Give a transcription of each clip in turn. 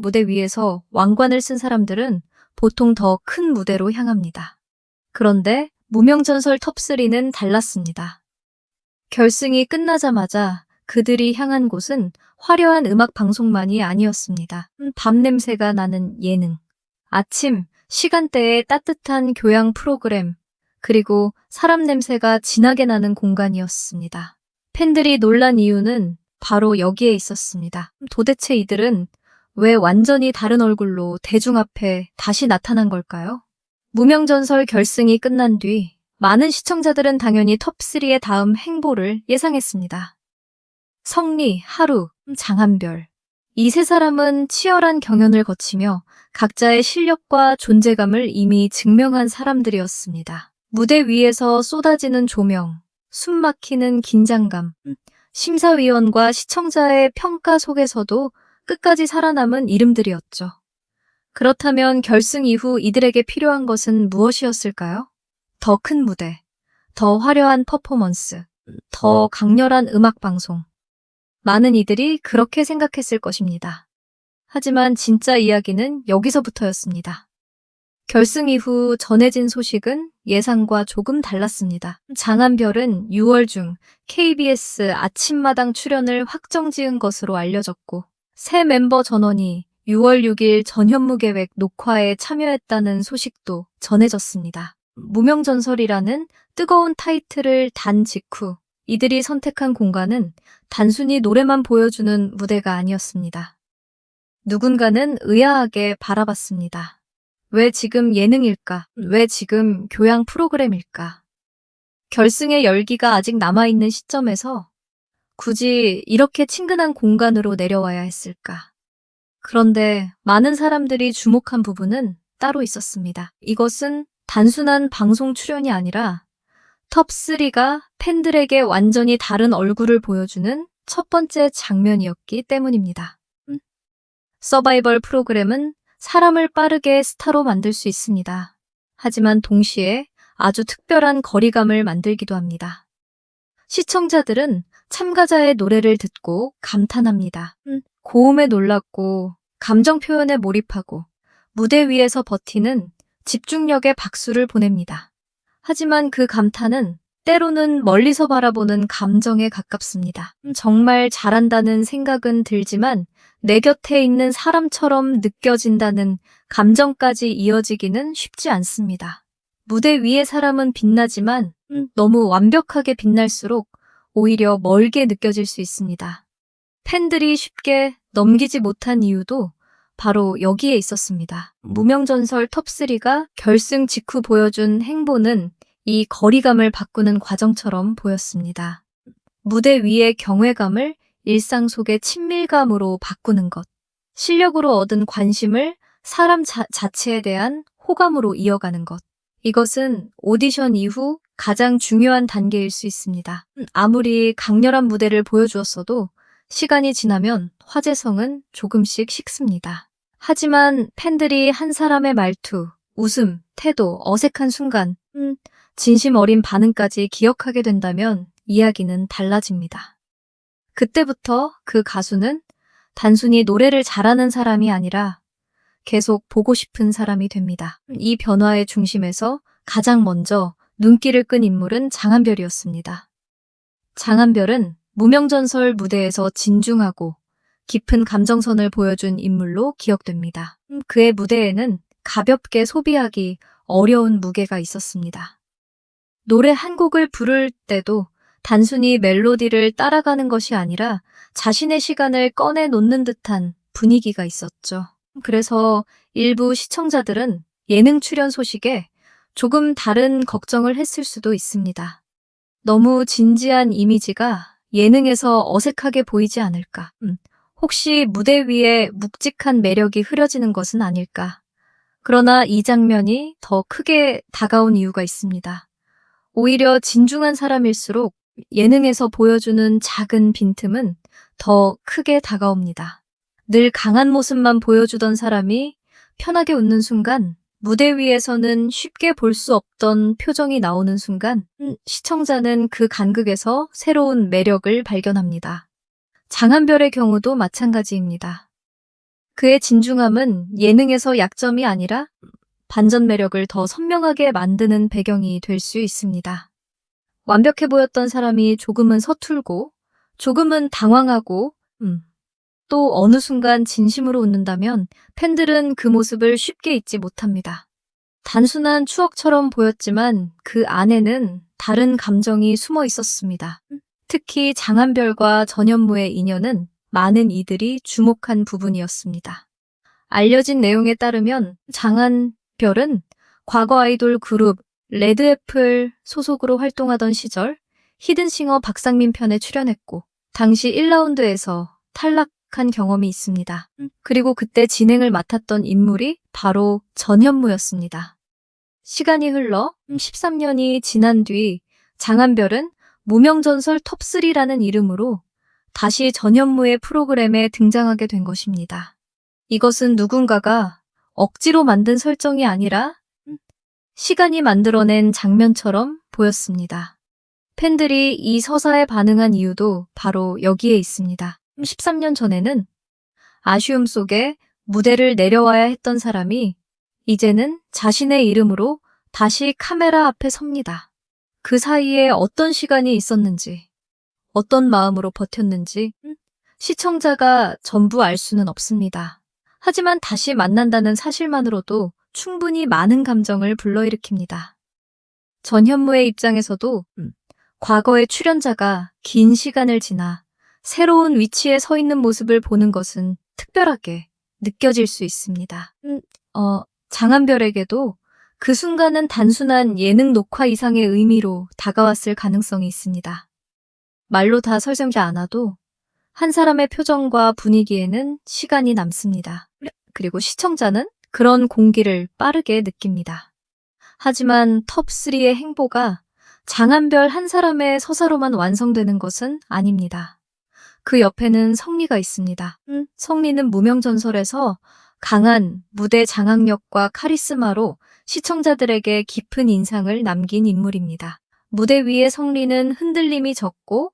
무대 위에서 왕관을 쓴 사람들은 보통 더 큰 무대로 향합니다. 그런데 무명전설 톱3는 달랐습니다. 결승이 끝나자마자 그들이 향한 곳은 화려한 음악 방송만이 아니었습니다. 밤 냄새가 나는 예능, 아침, 시간대의 따뜻한 교양 프로그램, 그리고 사람 냄새가 진하게 나는 공간이었습니다. 팬들이 놀란 이유는 바로 여기에 있었습니다. 도대체 이들은 왜 완전히 다른 얼굴로 대중 앞에 다시 나타난 걸까요? 무명전설 결승이 끝난 뒤 많은 시청자들은 당연히 톱3의 다음 행보를 예상했습니다. 성리, 하루, 장한별. 이 세 사람은 치열한 경연을 거치며 각자의 실력과 존재감을 이미 증명한 사람들이었습니다. 무대 위에서 쏟아지는 조명, 숨막히는 긴장감, 심사위원과 시청자의 평가 속에서도 끝까지 살아남은 이름들이었죠. 그렇다면 결승 이후 이들에게 필요한 것은 무엇이었을까요? 더 큰 무대, 더 화려한 퍼포먼스, 더 강렬한 음악 방송. 많은 이들이 그렇게 생각했을 것입니다. 하지만 진짜 이야기는 여기서부터였습니다. 결승 이후 전해진 소식은 예상과 조금 달랐습니다. 장한별은 6월 중 KBS 아침마당 출연을 확정지은 것으로 알려졌고, 새 멤버 전원이 6월 6일 전현무계획 녹화에 참여했다는 소식도 전해졌습니다. 무명전설이라는 뜨거운 타이틀을 단 직후 이들이 선택한 공간은 단순히 노래만 보여주는 무대가 아니었습니다. 누군가는 의아하게 바라봤습니다. 왜 지금 예능일까? 왜 지금 교양 프로그램일까? 결승의 열기가 아직 남아있는 시점에서 굳이 이렇게 친근한 공간으로 내려와야 했을까? 그런데 많은 사람들이 주목한 부분은 따로 있었습니다. 이것은 단순한 방송 출연이 아니라 톱3가 팬들에게 완전히 다른 얼굴을 보여주는 첫 번째 장면이었기 때문입니다. 서바이벌 프로그램은 사람을 빠르게 스타로 만들 수 있습니다. 하지만 동시에 아주 특별한 거리감을 만들기도 합니다. 시청자들은 참가자의 노래를 듣고 감탄합니다. 고음에 놀랐고, 감정 표현에 몰입하고, 무대 위에서 버티는 집중력의 박수를 보냅니다. 하지만 그 감탄은 때로는 멀리서 바라보는 감정에 가깝습니다. 정말 잘한다는 생각은 들지만 내 곁에 있는 사람처럼 느껴진다는 감정까지 이어지기는 쉽지 않습니다. 무대 위의 사람은 빛나지만 너무 완벽하게 빛날수록 오히려 멀게 느껴질 수 있습니다. 팬들이 쉽게 넘기지 못한 이유도 바로 여기에 있었습니다. 무명전설 톱3가 결승 직후 보여준 행보는 이 거리감을 바꾸는 과정처럼 보였습니다. 무대 위의 경외감을 일상 속의 친밀감으로 바꾸는 것, 실력으로 얻은 관심을 사람 자체에 대한 호감으로 이어가는 것. 이것은 오디션 이후 가장 중요한 단계일 수 있습니다. 아무리 강렬한 무대를 보여주었어도 시간이 지나면 화제성은 조금씩 식습니다. 하지만 팬들이 한 사람의 말투, 웃음, 태도, 어색한 순간, 진심 어린 반응까지 기억하게 된다면 이야기는 달라집니다. 그때부터 그 가수는 단순히 노래를 잘하는 사람이 아니라 계속 보고 싶은 사람이 됩니다. 이 변화의 중심에서 가장 먼저 눈길을 끈 인물은 장한별이었습니다. 장한별은 무명전설 무대에서 진중하고 깊은 감정선을 보여준 인물로 기억됩니다. 그의 무대에는 가볍게 소비하기 어려운 무게가 있었습니다. 노래 한 곡을 부를 때도 단순히 멜로디를 따라가는 것이 아니라 자신의 시간을 꺼내놓는 듯한 분위기가 있었죠. 그래서 일부 시청자들은 예능 출연 소식에 조금 다른 걱정을 했을 수도 있습니다. 너무 진지한 이미지가 예능에서 어색하게 보이지 않을까? 혹시 무대 위에 묵직한 매력이 흐려지는 것은 아닐까? 그러나 이 장면이 더 크게 다가온 이유가 있습니다. 오히려 진중한 사람일수록 예능에서 보여주는 작은 빈틈은 더 크게 다가옵니다. 늘 강한 모습만 보여주던 사람이 편하게 웃는 순간, 무대 위에서는 쉽게 볼 수 없던 표정이 나오는 순간, 시청자는 그 간극에서 새로운 매력을 발견합니다. 장한별의 경우도 마찬가지입니다. 그의 진중함은 예능에서 약점이 아니라 반전 매력을 더 선명하게 만드는 배경이 될 수 있습니다. 완벽해 보였던 사람이 조금은 서툴고, 조금은 당황하고, 또 어느 순간 진심으로 웃는다면 팬들은 그 모습을 쉽게 잊지 못합니다. 단순한 추억처럼 보였지만 그 안에는 다른 감정이 숨어 있었습니다. 특히 장한별과 전현무의 인연은 많은 이들이 주목한 부분이었습니다. 알려진 내용에 따르면 장한별은 과거 아이돌 그룹 레드애플 소속으로 활동하던 시절 히든싱어 박상민 편에 출연했고 당시 1라운드에서 탈락한 경험이 있습니다. 그리고 그때 진행을 맡았던 인물이 바로 전현무였습니다. 시간이 흘러 13년이 지난 뒤 장한별은 무명전설 톱3라는 이름으로 다시 전현무의 프로그램에 등장하게 된 것입니다. 이것은 누군가가 억지로 만든 설정이 아니라 시간이 만들어낸 장면처럼 보였습니다. 팬들이 이 서사에 반응한 이유도 바로 여기에 있습니다. 13년 전에는 아쉬움 속에 무대를 내려와야 했던 사람이 이제는 자신의 이름으로 다시 카메라 앞에 섭니다. 그 사이에 어떤 시간이 있었는지, 어떤 마음으로 버텼는지 시청자가 전부 알 수는 없습니다. 하지만 다시 만난다는 사실만으로도 충분히 많은 감정을 불러일으킵니다. 전현무의 입장에서도 과거의 출연자가 긴 시간을 지나 새로운 위치에 서 있는 모습을 보는 것은 특별하게 느껴질 수 있습니다. 장한별에게도 그 순간은 단순한 예능 녹화 이상의 의미로 다가왔을 가능성이 있습니다. 말로 다 설명하지 않아도 한 사람의 표정과 분위기에는 시간이 남습니다. 그리고 시청자는 그런 공기를 빠르게 느낍니다. 하지만 톱3의 행보가 장한별 한 사람의 서사로만 완성되는 것은 아닙니다. 그 옆에는 성리가 있습니다. 성리는 무명전설에서 강한 무대 장악력과 카리스마로 시청자들에게 깊은 인상을 남긴 인물입니다. 무대 위의 성리는 흔들림이 적고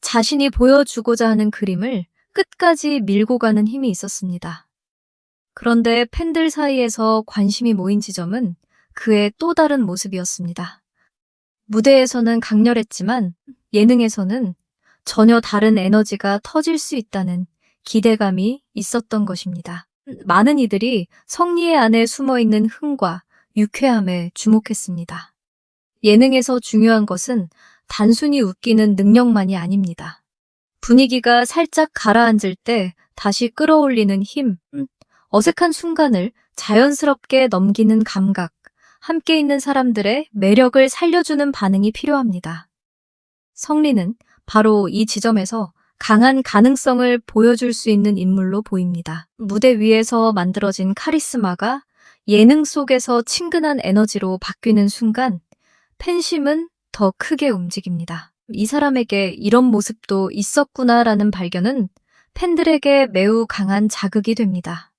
자신이 보여주고자 하는 그림을 끝까지 밀고 가는 힘이 있었습니다. 그런데 팬들 사이에서 관심이 모인 지점은 그의 또 다른 모습이었습니다. 무대에서는 강렬했지만 예능에서는 전혀 다른 에너지가 터질 수 있다는 기대감이 있었던 것입니다. 많은 이들이 성리의 안에 숨어있는 흥과 유쾌함에 주목했습니다. 예능에서 중요한 것은 단순히 웃기는 능력만이 아닙니다. 분위기가 살짝 가라앉을 때 다시 끌어올리는 힘, 어색한 순간을 자연스럽게 넘기는 감각, 함께 있는 사람들의 매력을 살려주는 반응이 필요합니다. 성리는 바로 이 지점에서 강한 가능성을 보여줄 수 있는 인물로 보입니다. 무대 위에서 만들어진 카리스마가 예능 속에서 친근한 에너지로 바뀌는 순간 팬심은 더 크게 움직입니다. 이 사람에게 이런 모습도 있었구나라는 발견은 팬들에게 매우 강한 자극이 됩니다.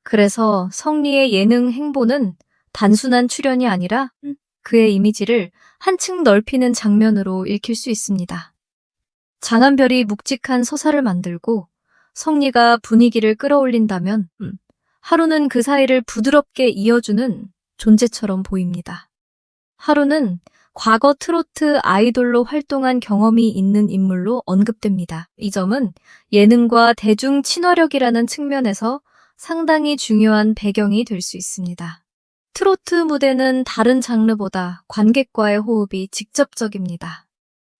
그래서 성리의 예능 행보는 단순한 출연이 아니라 그의 이미지를 한층 넓히는 장면으로 읽힐 수 있습니다. 장한별이 묵직한 서사를 만들고 성리가 분위기를 끌어올린다면 하루는 그 사이를 부드럽게 이어주는 존재처럼 보입니다. 하루는 과거 트로트 아이돌로 활동한 경험이 있는 인물로 언급됩니다. 이 점은 예능과 대중 친화력이라는 측면에서 상당히 중요한 배경이 될 수 있습니다. 트로트 무대는 다른 장르보다 관객과의 호흡이 직접적입니다.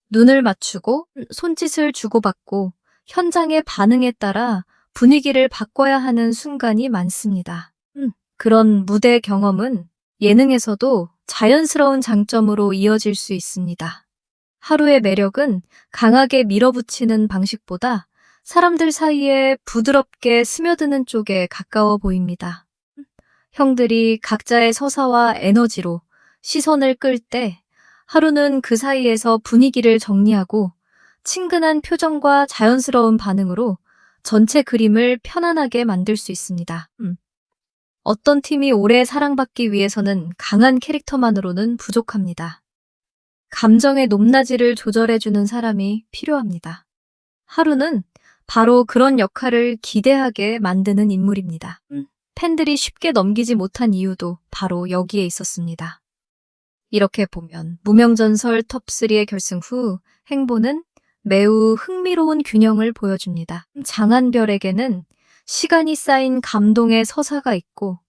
눈을 맞추고 손짓을 주고받고 현장의 반응에 따라 분위기를 바꿔야 하는 순간이 많습니다. 그런 무대 경험은 예능에서도 자연스러운 장점으로 이어질 수 있습니다. 하루의 매력은 강하게 밀어붙이는 방식보다 사람들 사이에 부드럽게 스며드는 쪽에 가까워 보입니다. 형들이 각자의 서사와 에너지로 시선을 끌 때 하루는 그 사이에서 분위기를 정리하고 친근한 표정과 자연스러운 반응으로 전체 그림을 편안하게 만들 수 있습니다. 어떤 팀이 오래 사랑받기 위해서는 강한 캐릭터만으로는 부족합니다. 감정의 높낮이를 조절해주는 사람이 필요합니다. 하루는 바로 그런 역할을 기대하게 만드는 인물입니다. 팬들이 쉽게 넘기지 못한 이유도 바로 여기에 있었습니다. 이렇게 보면 무명전설 톱3의 결승 후 행보는 매우 흥미로운 균형을 보여줍니다. 장한별에게는 시간이 쌓인 감동의 서사가 있고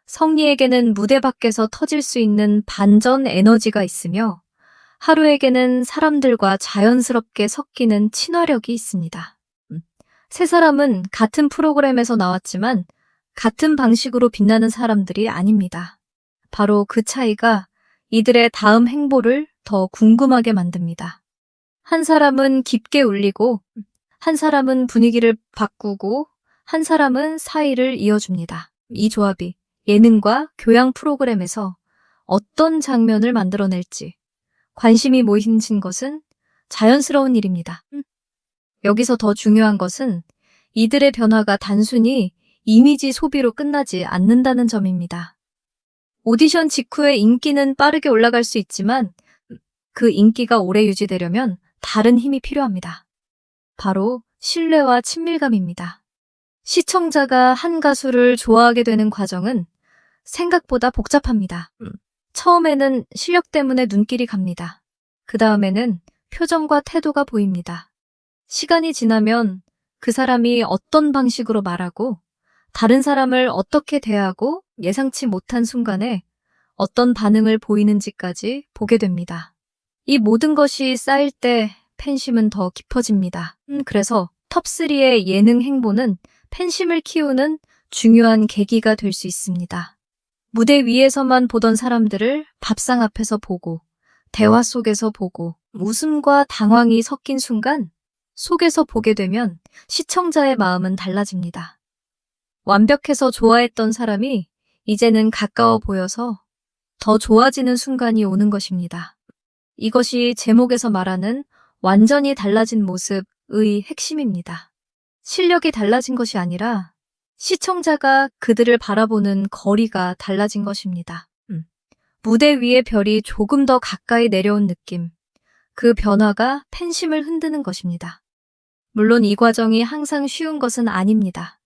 성리에게는 무대 밖에서 터질 수 있는 반전 에너지가 있으며 하루에게는 사람들과 자연스럽게 섞이는 친화력이 있습니다. 세 사람은 같은 프로그램에서 나왔지만 같은 방식으로 빛나는 사람들이 아닙니다. 바로 그 차이가 이들의 다음 행보를 더 궁금하게 만듭니다. 한 사람은 깊게 울리고, 한 사람은 분위기를 바꾸고, 한 사람은 사이를 이어줍니다. 이 조합이 예능과 교양 프로그램에서 어떤 장면을 만들어낼지 관심이 모이신 것은 자연스러운 일입니다. 여기서 더 중요한 것은 이들의 변화가 단순히 이미지 소비로 끝나지 않는다는 점입니다. 오디션 직후의 인기는 빠르게 올라갈 수 있지만 그 인기가 오래 유지되려면 다른 힘이 필요합니다. 바로 신뢰와 친밀감입니다. 시청자가 한 가수를 좋아하게 되는 과정은 생각보다 복잡합니다. 처음에는 실력 때문에 눈길이 갑니다. 그 다음에는 표정과 태도가 보입니다. 시간이 지나면 그 사람이 어떤 방식으로 말하고 다른 사람을 어떻게 대하고 예상치 못한 순간에 어떤 반응을 보이는지까지 보게 됩니다. 이 모든 것이 쌓일 때 팬심은 더 깊어집니다. 그래서 톱3의 예능 행보는 팬심을 키우는 중요한 계기가 될 수 있습니다. 무대 위에서만 보던 사람들을 밥상 앞에서 보고, 대화 속에서 보고, 웃음과 당황이 섞인 순간 속에서 보게 되면 시청자의 마음은 달라집니다. 완벽해서 좋아했던 사람이 이제는 가까워 보여서 더 좋아지는 순간이 오는 것입니다. 이것이 제목에서 말하는 완전히 달라진 모습의 핵심입니다. 실력이 달라진 것이 아니라 시청자가 그들을 바라보는 거리가 달라진 것입니다. 무대 위의 별이 조금 더 가까이 내려온 느낌. 그 변화가 팬심을 흔드는 것입니다. 물론 이 과정이 항상 쉬운 것은 아닙니다.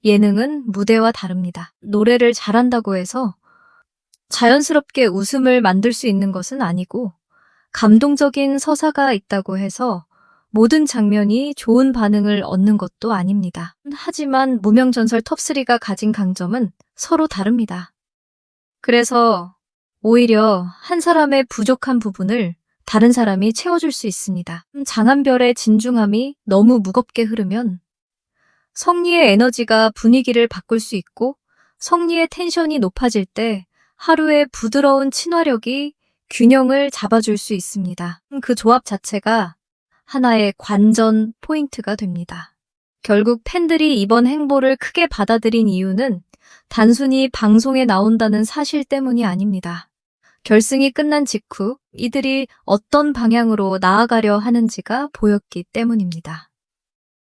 예능은 무대와 다릅니다. 노래를 잘한다고 해서 자연스럽게 웃음을 만들 수 있는 것은 아니고 감동적인 서사가 있다고 해서 모든 장면이 좋은 반응을 얻는 것도 아닙니다. 하지만 무명전설 톱3가 가진 강점은 서로 다릅니다. 그래서 오히려 한 사람의 부족한 부분을 다른 사람이 채워줄 수 있습니다. 장한별의 진중함이 너무 무겁게 흐르면 성리의 에너지가 분위기를 바꿀 수 있고 성리의 텐션이 높아질 때 하루의 부드러운 친화력이 균형을 잡아줄 수 있습니다. 그 조합 자체가 하나의 관전 포인트가 됩니다. 결국 팬들이 이번 행보를 크게 받아들인 이유는 단순히 방송에 나온다는 사실 때문이 아닙니다. 결승이 끝난 직후 이들이 어떤 방향으로 나아가려 하는지가 보였기 때문입니다.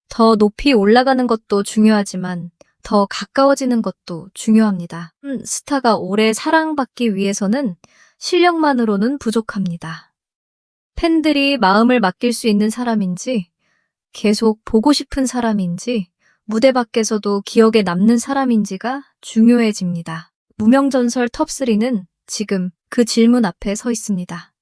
더 높이 올라가는 것도 중요하지만 더 가까워지는 것도 중요합니다. 스타가 오래 사랑받기 위해서는 실력만으로는 부족합니다. 팬들이 마음을 맡길 수 있는 사람인지, 계속 보고 싶은 사람인지, 무대 밖에서도 기억에 남는 사람인지가 중요해집니다. 무명전설 톱3는 지금 그 질문 앞에 서 있습니다.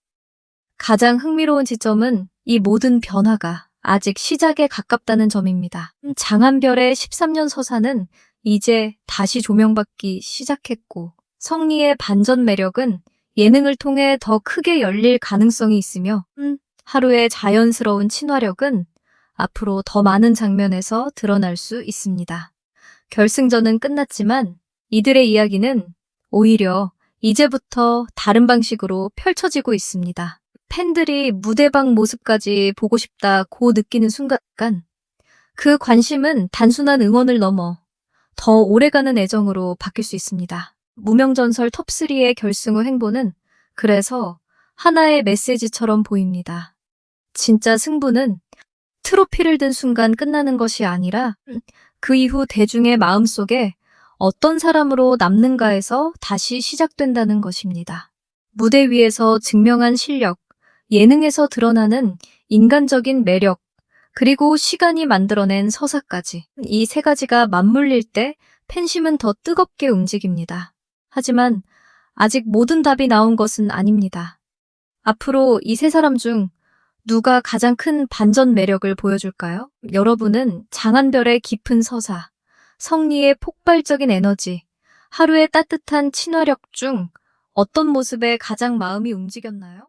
가장 흥미로운 지점은 이 모든 변화가 아직 시작에 가깝다는 점입니다. 장한별의 13년 서사는 이제 다시 조명받기 시작했고, 성리의 반전 매력은 예능을 통해 더 크게 열릴 가능성이 있으며 하루의 자연스러운 친화력은 앞으로 더 많은 장면에서 드러날 수 있습니다. 결승전은 끝났지만 이들의 이야기는 오히려 이제부터 다른 방식으로 펼쳐지고 있습니다. 팬들이 무대 밖 모습까지 보고 싶다고 느끼는 순간 그 관심은 단순한 응원을 넘어 더 오래가는 애정으로 바뀔 수 있습니다. 무명전설 톱3의 결승 후 행보는 그래서 하나의 메시지처럼 보입니다. 진짜 승부는 트로피를 든 순간 끝나는 것이 아니라 그 이후 대중의 마음속에 어떤 사람으로 남는가에서 다시 시작된다는 것입니다. 무대 위에서 증명한 실력, 예능에서 드러나는 인간적인 매력, 그리고 시간이 만들어낸 서사까지. 이 세 가지가 맞물릴 때 팬심은 더 뜨겁게 움직입니다. 하지만 아직 모든 답이 나온 것은 아닙니다. 앞으로 이 세 사람 중 누가 가장 큰 반전 매력을 보여줄까요? 여러분은 장한별의 깊은 서사, 성리의 폭발적인 에너지, 하루의 따뜻한 친화력 중 어떤 모습에 가장 마음이 움직였나요?